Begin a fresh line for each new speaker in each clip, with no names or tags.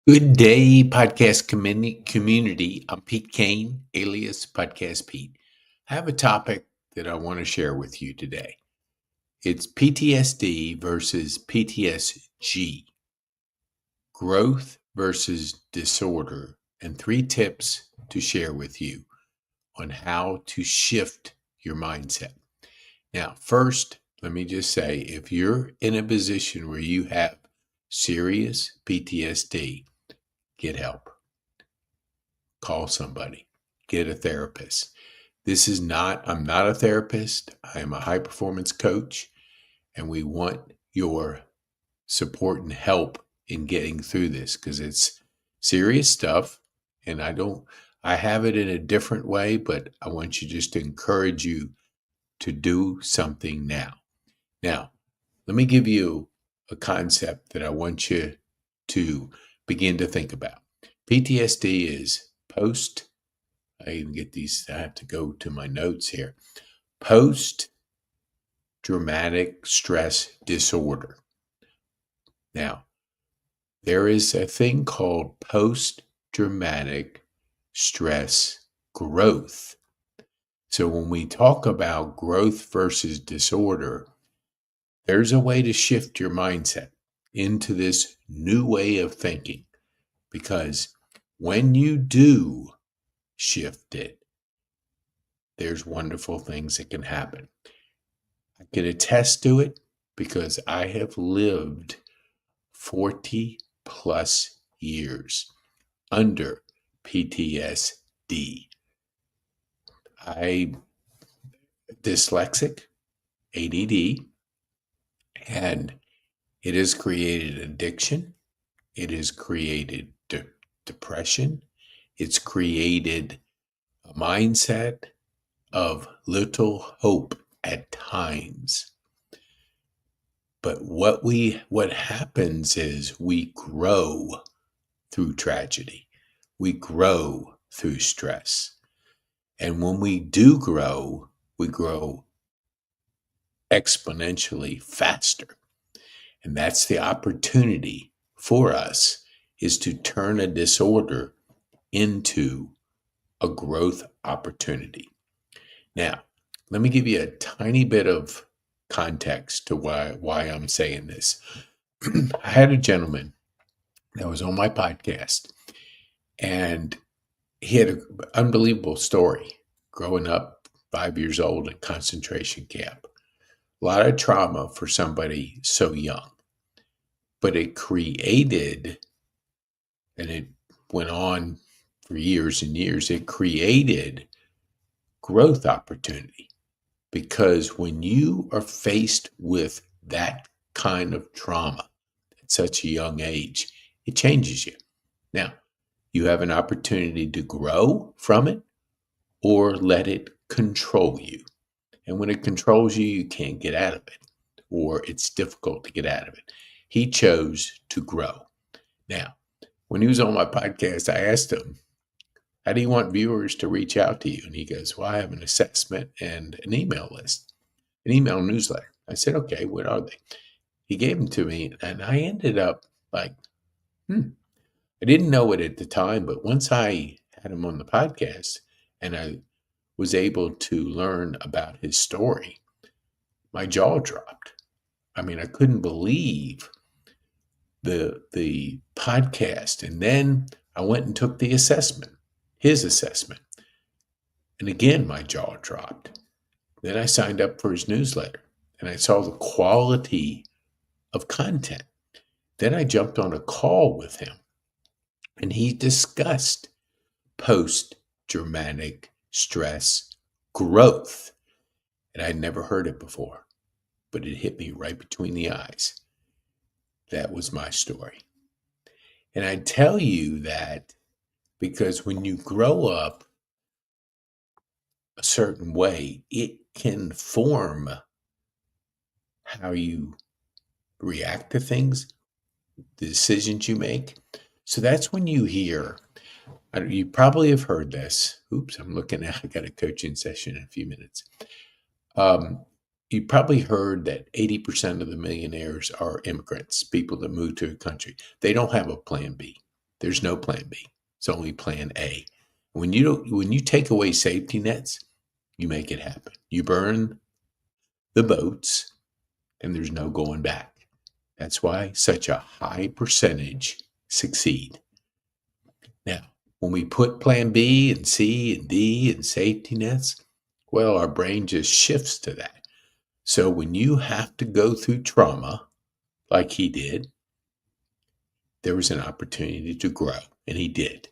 Good day, podcast community. I'm Pete Kane, alias Podcast Pete. I have a topic that I want to share with you today. It's PTSD versus PTSG, growth versus disorder, and 3 tips to share with you on how to shift your mindset. Now, first, let me just say if you're in a position where you have serious PTSD, get help. Call somebody, get a therapist. I'm not a therapist. I am a high performance coach, and we want your support and help in getting through this because it's serious stuff. And I have it in a different way, but I want you just to encourage you to do something now. Now, let me give you a concept that I want you to begin to think about. PTSD is I even get these, I have to go to my notes here. Post traumatic stress disorder. Now, there is a thing called post traumatic stress growth. So when we talk about growth versus disorder, there's a way to shift your mindset into this new way of thinking. Because when you do shift it, there's wonderful things that can happen. I can attest to it because I have lived 40 plus years under PTSD. I'm dyslexic, ADD, and it has created addiction. It has created depression. It's created a mindset of little hope at times. But what happens is we grow through tragedy. We grow through stress. And when we do grow, we grow exponentially faster. And that's the opportunity for us, is to turn a disorder into a growth opportunity. Now, let me give you a tiny bit of context to why I'm saying this. I had a gentleman that was on my podcast, and he had an unbelievable story growing up 5 years old in concentration camp. A lot of trauma for somebody so young, but it created, and it went on for years and years, it created growth opportunity. Because when you are faced with that kind of trauma at such a young age, it changes you. Now, you have an opportunity to grow from it or let it control you. And when it controls you, you can't get out of it, or it's difficult to get out of it. He chose to grow. Now, when he was on my podcast, I asked him, how do you want viewers to reach out to you? And he goes, well, I have an assessment and an email list, an email newsletter. I said, okay, what are they? He gave them to me, and I ended up like, I didn't know it at the time, but once I had him on the podcast and I was able to learn about his story, my jaw dropped. I mean, I couldn't believe the podcast. And then I went and took the assessment, his assessment. And again, my jaw dropped. Then I signed up for his newsletter and I saw the quality of content. Then I jumped on a call with him and he discussed post-traumatic stress growth. And I'd never heard it before, but it hit me right between the eyes. That was my story. And I tell you that because when you grow up a certain way, it can form how you react to things, the decisions you make. So that's when you hear, you probably have heard this. Oops, I'm looking at, I got a coaching session in a few minutes. You probably heard that 80% of the millionaires are immigrants, people that move to a country. They don't have a plan B. There's no plan B. It's only plan A. When you take away safety nets, you make it happen. You burn the boats and there's no going back. That's why such a high percentage succeed. Now, when we put plan B and C and D and safety nets, well, our brain just shifts to that. So when you have to go through trauma like he did, there was an opportunity to grow, and he did.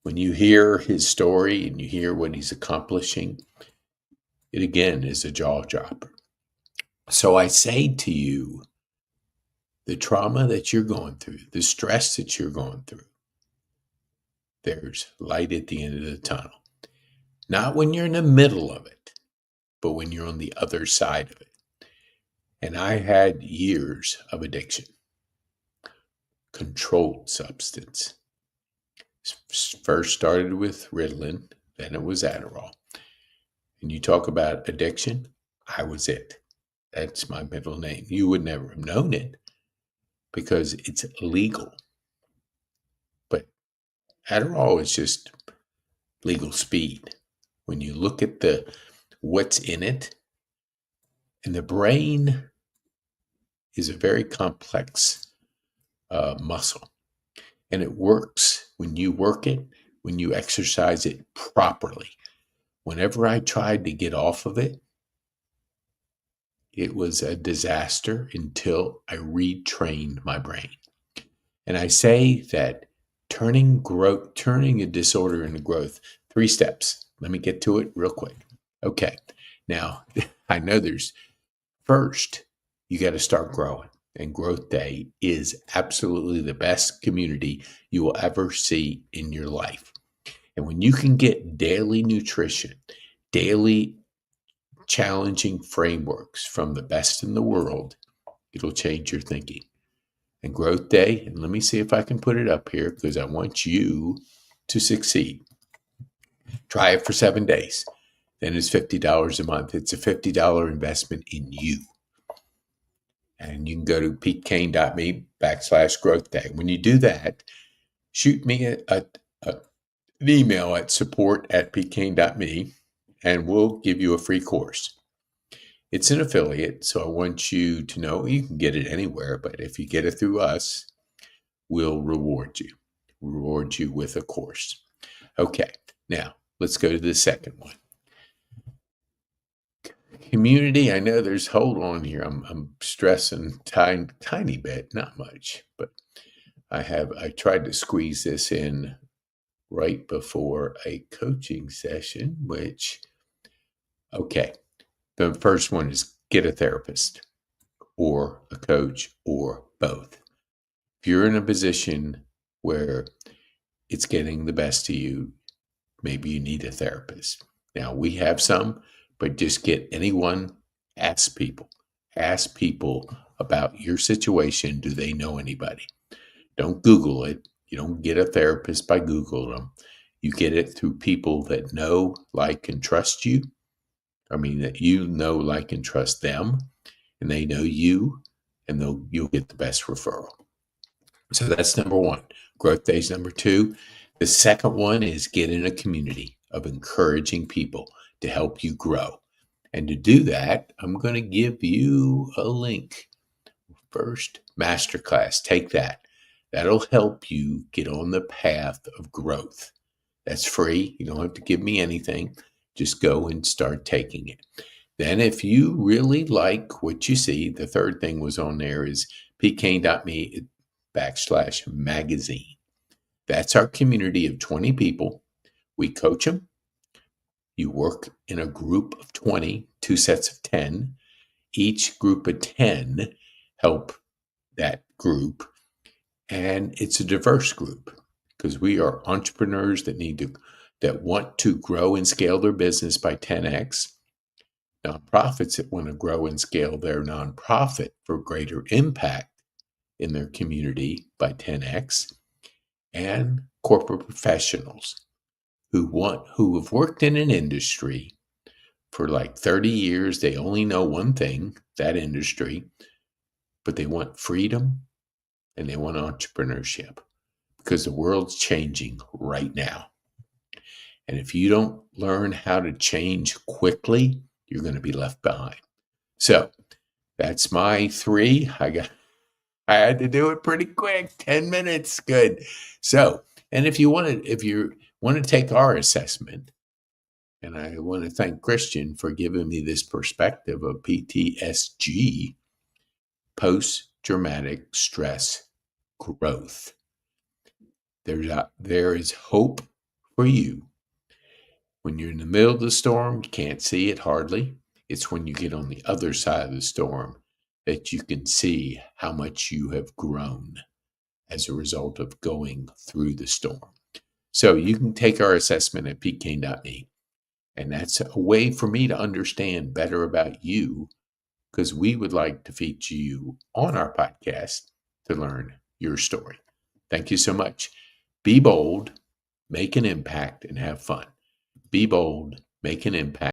When you hear his story and you hear what he's accomplishing, it again is a jaw dropper. So I say to you, the trauma that you're going through, the stress that you're going through, there's light at the end of the tunnel. Not when you're in the middle of it, but when you're on the other side of it. And I had years of addiction, controlled substance. First started with Ritalin, then it was Adderall. And you talk about addiction, I was it. That's my middle name. You would never have known it because it's legal. But Adderall is just legal speed. When you look at what's in it, and the brain is a very complex muscle. And it works when you work it, when you exercise it properly. Whenever I tried to get off of it, it was a disaster until I retrained my brain. And I say that turning a disorder into growth, 3 steps. Let me get to it real quick. Okay. Now, I know first, you got to start growing. And Growth Day is absolutely the best community you will ever see in your life. And when you can get daily nutrition, daily challenging frameworks from the best in the world, it'll change your thinking. And Growth Day, and let me see if I can put it up here because I want you to succeed. Try it for 7 days. Then it's $50 a month. It's a $50 investment in you. And you can go to PeteKane.me/Growth Day. When you do that, shoot me an email at support@PeteKane.me and we'll give you a free course. It's an affiliate, so I want you to know you can get it anywhere, but if you get it through us, we'll reward you with a course. Okay, now let's go to the second one. Community, I know hold on here. I'm stressing tiny bit, not much, but I tried to squeeze this in right before a coaching session, okay. The first one is get a therapist or a coach or both. If you're in a position where it's getting the best of you, maybe you need a therapist. Now, we have some, but just get anyone, ask people about your situation. Do they know anybody? Don't Google it. You don't get a therapist by Googling them. You get it through people that know, like, and trust you. I mean, that you know, like, and trust them, and they know you, and you'll get the best referral. So that's number one. Growth Day is number 2. The second one is get in a community of encouraging people to help you grow. And to do that, I'm going to give you a link. First, masterclass. Take that. That'll help you get on the path of growth. That's free. You don't have to give me anything. Just go and start taking it. Then if you really like what you see, the third thing was on there is PeteKane.me/magazine. That's our community of 20 people. We coach them. You work in a group of 20, 2 sets of 10. Each group of 10 help that group. And it's a diverse group because we are entrepreneurs that want to grow and scale their business by 10x. Nonprofits that want to grow and scale their nonprofit for greater impact in their community by 10x. And corporate professionals who have worked in an industry for like 30 years. They only know one thing, that industry, but they want freedom and they want entrepreneurship because the world's changing right now. And if you don't learn how to change quickly, you're going to be left behind. So that's my 3. I had to do it pretty quick, 10 minutes. Good. So, and if you want to take our assessment, and I want to thank Christian for giving me this perspective of PTSG, post-traumatic stress growth. There is hope for you. When you're in the middle of the storm, you can't see it hardly. It's when you get on the other side of the storm that you can see how much you have grown as a result of going through the storm. So you can take our assessment at petekane.me. And that's a way for me to understand better about you, because we would like to feature you on our podcast to learn your story. Thank you so much. Be bold, make an impact, and have fun. Be bold, make an impact.